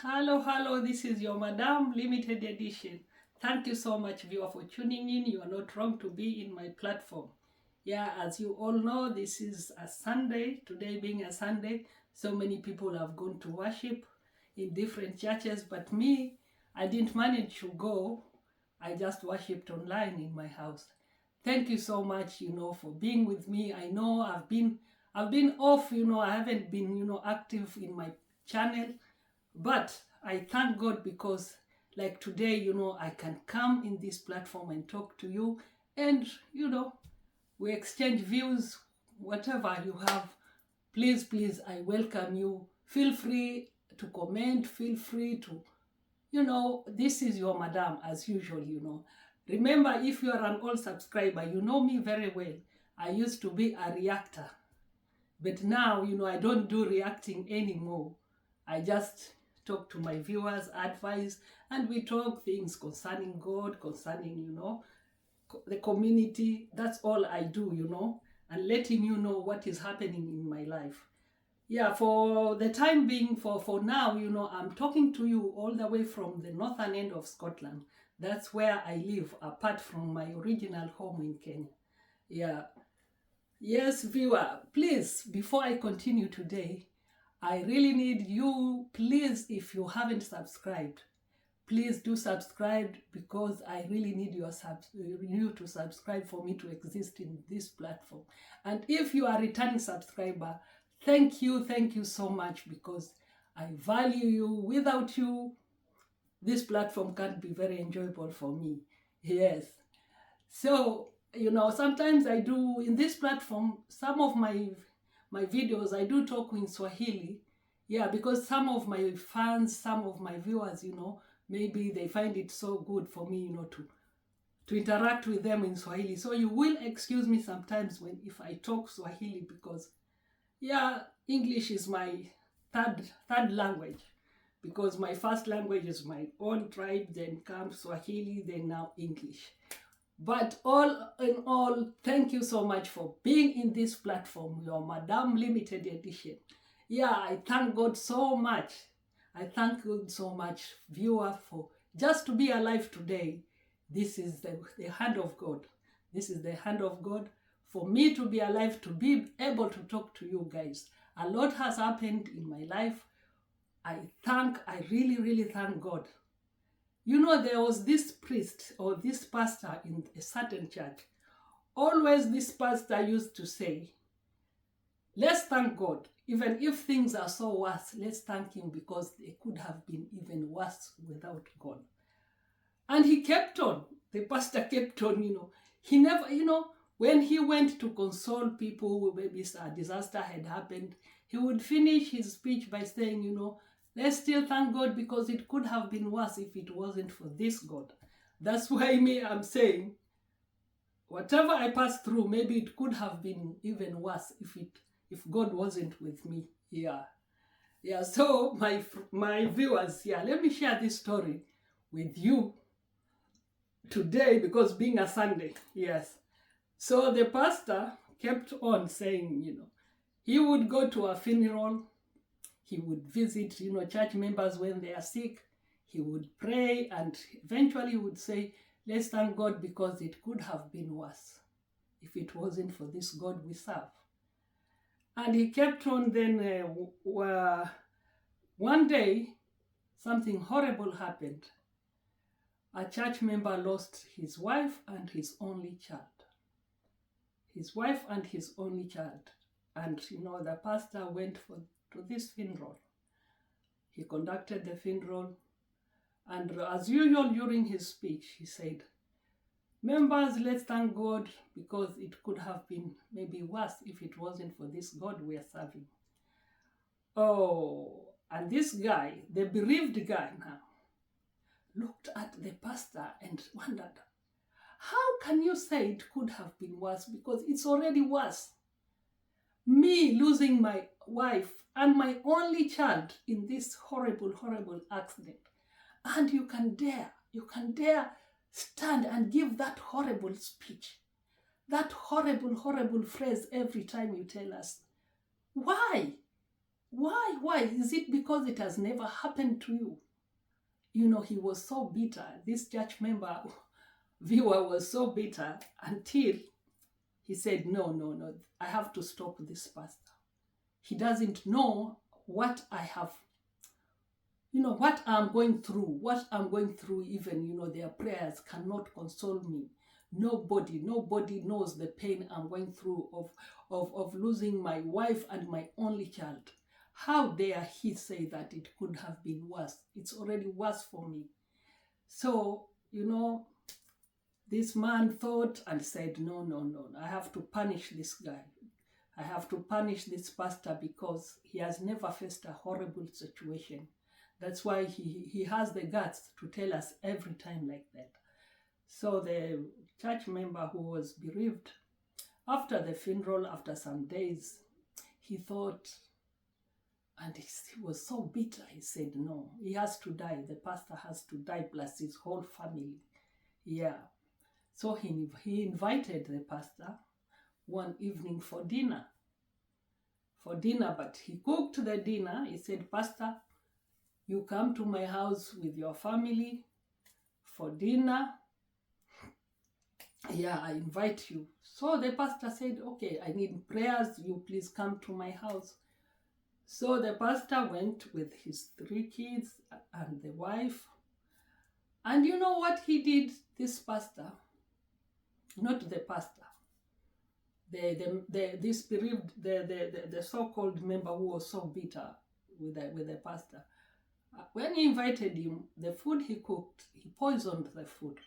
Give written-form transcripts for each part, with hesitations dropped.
Hello, this is your Madam Limited Edition. Thank you so much, viewer, for tuning in. You are not wrong to be in my platform. Yeah, as you all know, this is a Sunday. Today being a Sunday, so many people have gone to worship in different churches, but me, I didn't manage to go. I just worshipped online in my house. Thank you so much, for being with me. I know I've been off, I haven't been, active in my channel, but I thank God because, like today, I can come in this platform and talk to you, and we exchange views, whatever you have. Please, I welcome you. Feel free to comment, feel free to, this is your madam as usual. Remember, if you are an old subscriber, you know me very well. I used to be a reactor, but now, I don't do reacting anymore. I just talk to my viewers, advise, and we talk things concerning God, concerning, the community. That's all I do, and letting you know what is happening in my life. Yeah, for the time being, for now, I'm talking to you all the way from the northern end of Scotland. That's where I live, apart from my original home in Kenya. Yeah. Yes, viewer, please, before I continue today, I really need you, please, if you haven't subscribed, please do subscribe, because I really need you to subscribe for me to exist in this platform. And if you are a returning subscriber, thank you so much, because I value you. Without you, this platform can't be very enjoyable for me. Yes. So, sometimes I do in this platform, some of my videos, I do talk in Swahili. Yeah, because some of my fans, some of my viewers, maybe they find it so good for me, to interact with them in Swahili. So you will excuse me sometimes if I talk Swahili, because yeah, English is my third language, because my first language is my own tribe, then comes Swahili, then now English. But all in all, thank you so much for being in this platform, your Madam Limited Edition. Yeah, I thank God so much. I thank God so much, viewer, for just to be alive today. This is the hand of God. This is the hand of God for me to be alive, to be able to talk to you guys. A lot has happened in my life. I really thank God. There was this priest or this pastor in a certain church. Always this pastor used to say, let's thank God. Even if things are so worse, let's thank him, because they could have been even worse without God. And he kept on. The pastor kept on, He never, when he went to console people who maybe a disaster had happened, he would finish his speech by saying, let's still thank God, because it could have been worse if it wasn't for this God. That's why I'm saying, whatever I passed through, maybe it could have been even worse if God wasn't with me. Yeah. So my viewers, let me share this story with you today, because being a Sunday, yes. So the pastor kept on saying, he would go to a funeral, he would visit, church members when they are sick, he would pray, and eventually he would say, let's thank God, because it could have been worse if it wasn't for this God we serve. And he kept on. Then one day, something horrible happened. A church member lost his wife and his only child. His wife and his only child. And, the pastor went to this funeral. He conducted the funeral. And as usual, during his speech, he said, members, let's thank God, because it could have been maybe worse if it wasn't for this God we are serving. Oh, and this guy, the bereaved guy now, looked at the pastor and wondered, how can you say it could have been worse, because it's already worse? Me losing my wife and my only child in this horrible accident. And you can dare stand and give that horrible speech, that horrible phrase every time you tell us. Why? Why? Why? Is it because it has never happened to you? You know, he was so bitter. This church member, viewer, was so bitter until he said, no, no, no, I have to stop this pastor. He doesn't know what I have, you know, what I'm going through, even, you know, their prayers cannot console me. Nobody knows the pain I'm going through of losing my wife and my only child. How dare he say that it could have been worse? It's already worse for me. So, you know, this man thought and said, no, no, no, I have to punish this guy. I have to punish this pastor because he has never faced a horrible situation. That's why he has the guts to tell us every time like that. So the church member who was bereaved, after the funeral, after some days, he thought, and he was so bitter, he said, no, he has to die. The pastor has to die, plus his whole family. Yeah. So he invited the pastor one evening for dinner. But he cooked the dinner. He said, Pastor, you come to my house with your family for dinner. Yeah, I invite you. So the pastor said, okay, I need prayers. You please come to my house. So the pastor went with his 3 kids and the wife. And you know what he did, this pastor? Not the pastor. This bereaved, the so-called member who was so bitter with the pastor. When he invited him, the food he cooked, he poisoned the food.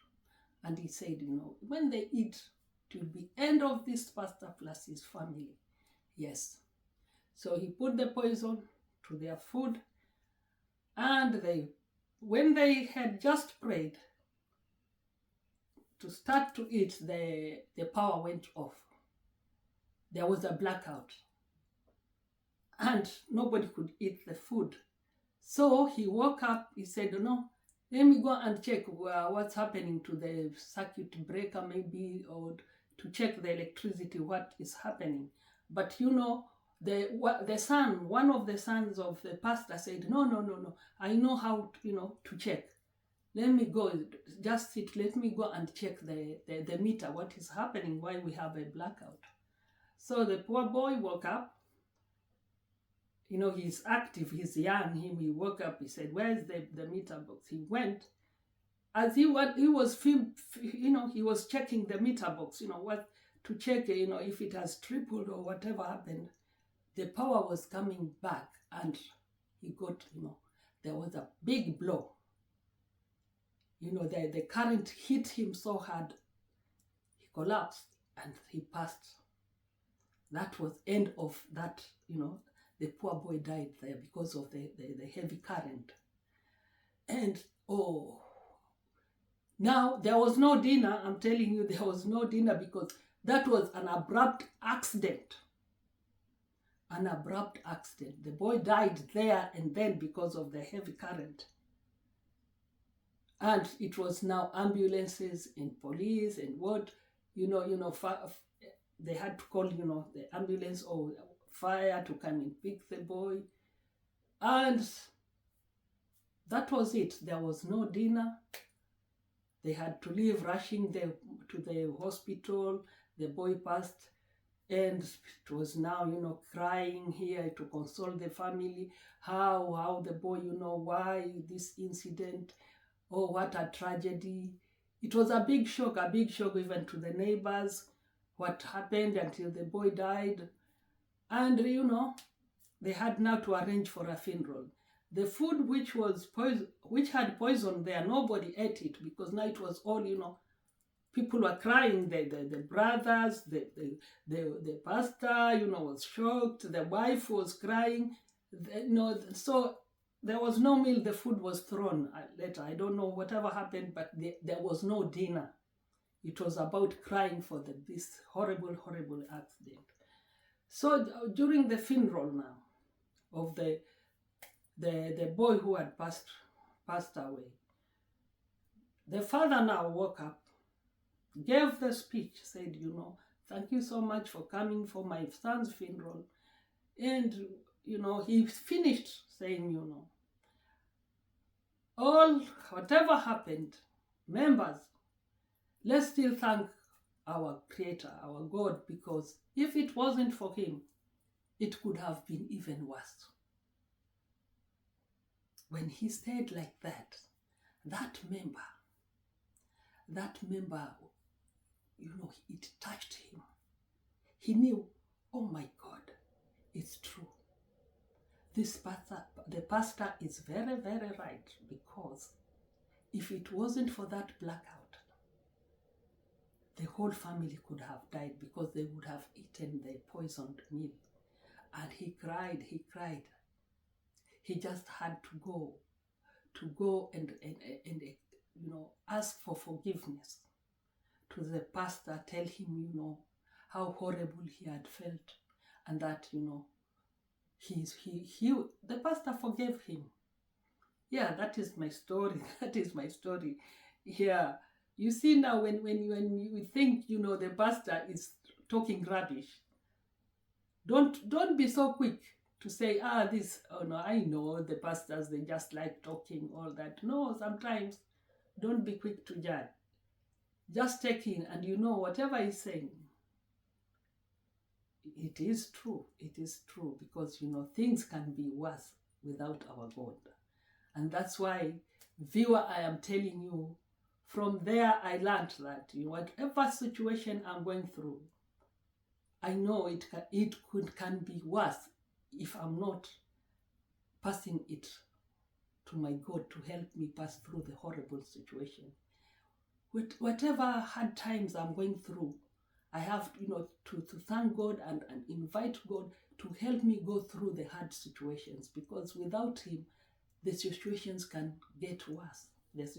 And he said, you know, when they eat, it will be end of this pastor plus his family. Yes. So he put the poison to their food. And when they had just prayed to start to eat, the power went off. There was a blackout. And nobody could eat the food. So he woke up, he said, no, let me go and check what's happening to the circuit breaker maybe, or to check the electricity, what is happening. But you know, the son, one of the sons of the pastor said, no, I know how to, you know, to check. Let me go, just sit, let me go and check the meter, what is happening, why we have a blackout. So the poor boy woke up. You know, he's active, he's young, he woke up, he said, where's the meter box? He went, as he was he was checking the meter box, you know, what to check, you know, if it has tripled or whatever happened. The power was coming back and he got, you know, there was a big blow. You know, the current hit him so hard, he collapsed and he passed. That was end of that, you know, the poor boy died there because of the heavy current. And, now there was no dinner. I'm telling you, there was no dinner because that was an abrupt accident. An abrupt accident. The boy died there and then because of the heavy current. And it was now ambulances and police and what, they had to call, the ambulance or fire to come and pick the boy. And that was it. There was no dinner. They had to leave, rushing to the hospital. The boy passed, and it was now, crying here to console the family. How the boy, why this incident? Oh, what a tragedy. It was a big shock even to the neighbors, what happened until the boy died. And, they had now to arrange for a funeral. The food which had poison there, nobody ate it because now it was all, people were crying. The brothers, the pastor, was shocked. The wife was crying. So there was no meal. The food was thrown later. I don't know whatever happened, but there was no dinner. It was about crying for this horrible, horrible accident. So during the funeral now of the boy who had passed away, the father now woke up, gave the speech, said, thank you so much for coming for my son's funeral. And he finished saying, all whatever happened, members, let's still thank our Creator, our God, because if it wasn't for him, it could have been even worse. When he said like that, that member, it touched him. He knew, oh my God, it's true. The pastor is very, very right, because if it wasn't for that blackout, the whole family could have died, because they would have eaten the poisoned meal. And he cried. He just had to go and ask for forgiveness to the pastor, tell him, how horrible he had felt, and that, the pastor forgave him. Yeah, that is my story. That is my story. Yeah. You see now, when you think, the pastor is talking rubbish, don't be so quick to say, I know the pastors, they just like talking, all that. No, sometimes don't be quick to judge. Just take in, and whatever he's saying, it is true. It is true, because, things can be worse without our God. And that's why, viewer, I am telling you, from there I learned that whatever situation I'm going through, I know it can be worse if I'm not passing it to my God to help me pass through the horrible situation. Whatever hard times I'm going through, I have to thank God and invite God to help me go through the hard situations, because without him, the situations can get worse. Yes,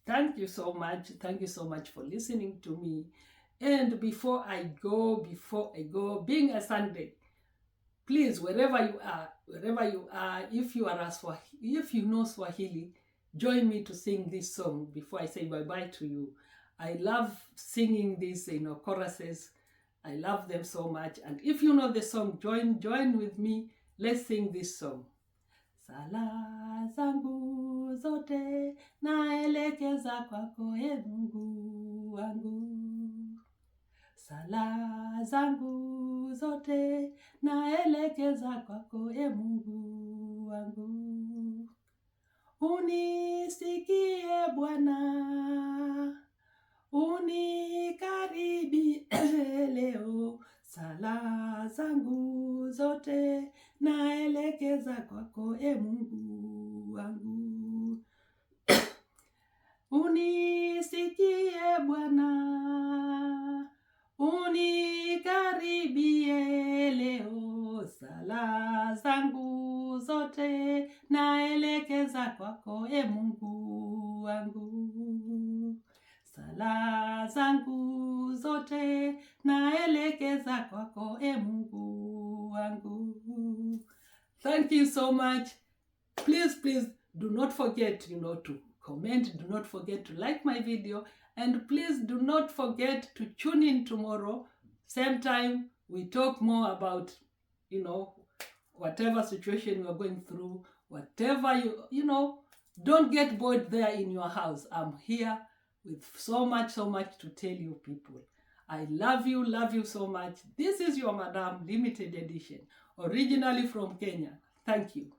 thank you so much. Thank you so much for listening to me. And before I go, being a Sunday, please, wherever you are, if you know Swahili, join me to sing this song before I say bye-bye to you. I love singing these, choruses. I love them so much. And if you know the song, join with me. Let's sing this song. Sala zangu zote naelekeza kwako, e Mungu wangu. Sala zangu zote naelekeza kwako, e Mungu wangu. Unisikie Bwana, unikaribie leo. Sala zangu zote naelekeza kwako, e Mungu wangu. Unisikie Bwana, unikaribie leo. Sala zangu zote naelekeza kwako, e Mungu wangu. Sala zangu zote naelekeza kwako, e Mungu wangu. Thank you so much. Please do not forget, to comment. Do not forget to like my video, and please do not forget to tune in tomorrow. Same time, we talk more about, whatever situation we're going through, whatever don't get bored there in your house. I'm here with so much to tell you people. I love you so much. This is your Madam Limited Edition, originally from Kenya. Thank you.